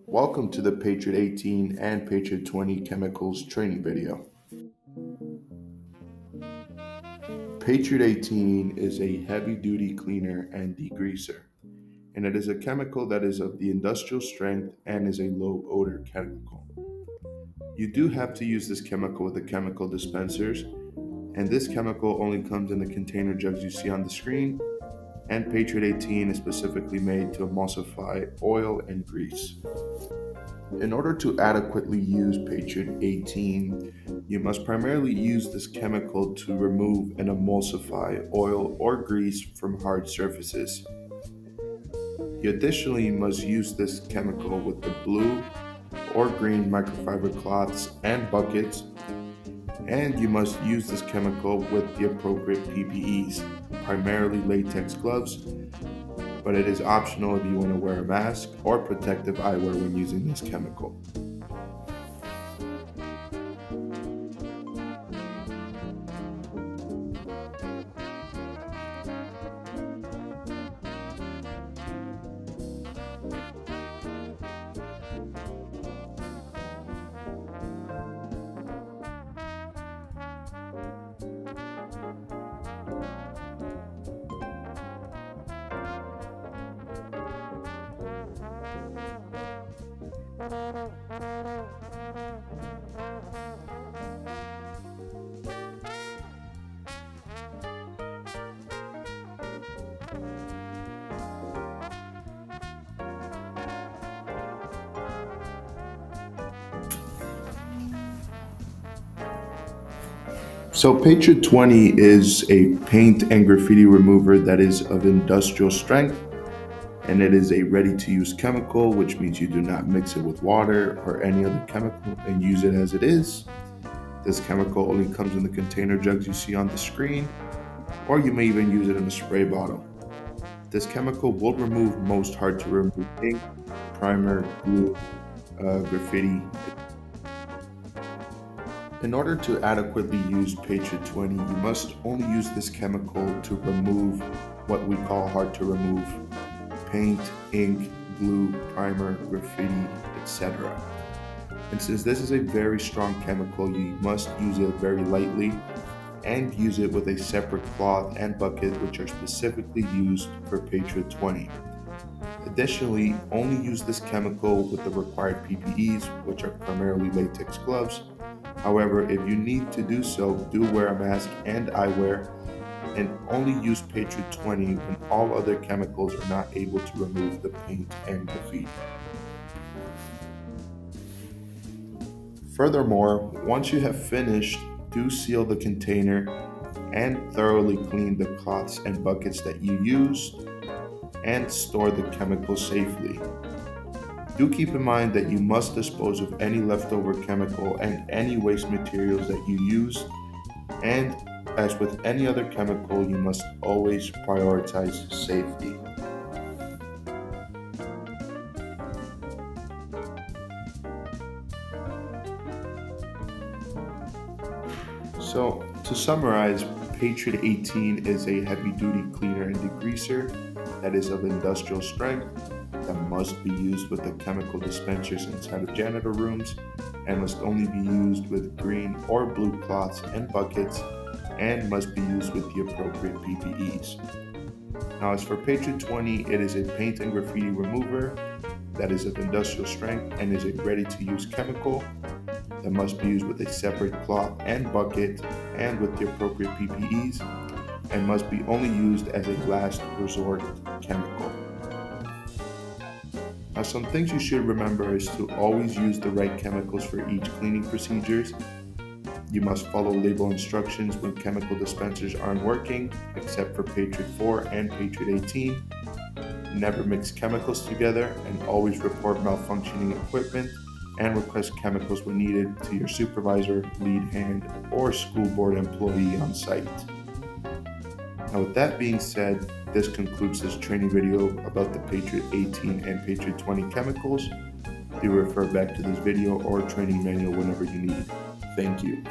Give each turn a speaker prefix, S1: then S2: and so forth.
S1: Welcome to the Patriot 18 and Patriot 20 chemicals training video. Patriot 18 is a heavy-duty cleaner and degreaser, and it is a chemical that is of the industrial strength and is a low odor chemical. You do have to use this chemical with the chemical dispensers, and this chemical only comes in the container jugs you see on the screen, and Patriot 18 is specifically made to emulsify oil and grease. In order to adequately use Patriot 18, you must primarily use this chemical to remove and emulsify oil or grease from hard surfaces. You additionally must use this chemical with the blue or green microfiber cloths and buckets, and you must use this chemical with the appropriate PPEs, primarily latex gloves, but it is optional if you want to wear a mask or protective eyewear when using this chemical. So Patriot 20 is a paint and graffiti remover that is of industrial strength, and it is a ready-to-use chemical, which means you do not mix it with water or any other chemical and use it as it is. This chemical only comes in the container jugs you see on the screen, or you may even use it in a spray bottle. This chemical will remove most hard-to-remove ink, primer, glue, graffiti. In order to adequately use Patriot 20, you must only use this chemical to remove what we call hard to remove: paint, ink, glue, primer, graffiti, etc. And since this is a very strong chemical, you must use it very lightly and use it with a separate cloth and bucket, which are specifically used for Patriot 20. Additionally, only use this chemical with the required PPEs, which are primarily latex gloves. However, if you need to do so, do wear a mask and eyewear, and only use Patriot 20 when all other chemicals are not able to remove the paint and graffiti. Furthermore, once you have finished, do seal the container and thoroughly clean the cloths and buckets that you used, and store the chemical safely. Do keep in mind that you must dispose of any leftover chemical and any waste materials that you used, and as with any other chemical, you must always prioritize safety. So, to summarize, Patriot 18 is a heavy-duty cleaner and degreaser that is of industrial strength, that must be used with the chemical dispensers inside of janitor rooms, and must only be used with green or blue cloths and buckets, and must be used with the appropriate PPEs. Now, as for Patriot 20, it is a paint and graffiti remover that is of industrial strength and is a ready-to-use chemical that must be used with a separate cloth and bucket and with the appropriate PPEs, and must be only used as a last resort chemical. Now, some things you should remember is to always use the right chemicals for each cleaning procedures. You must follow label instructions when chemical dispensers aren't working, except for Patriot 4 and Patriot 18. Never mix chemicals together, and always report malfunctioning equipment and request chemicals when needed to your supervisor, lead hand, or school board employee on site. Now, with that being said, this concludes this training video about the Patriot 18 and Patriot 20 chemicals. Do refer back to this video or training manual whenever you need. Thank you.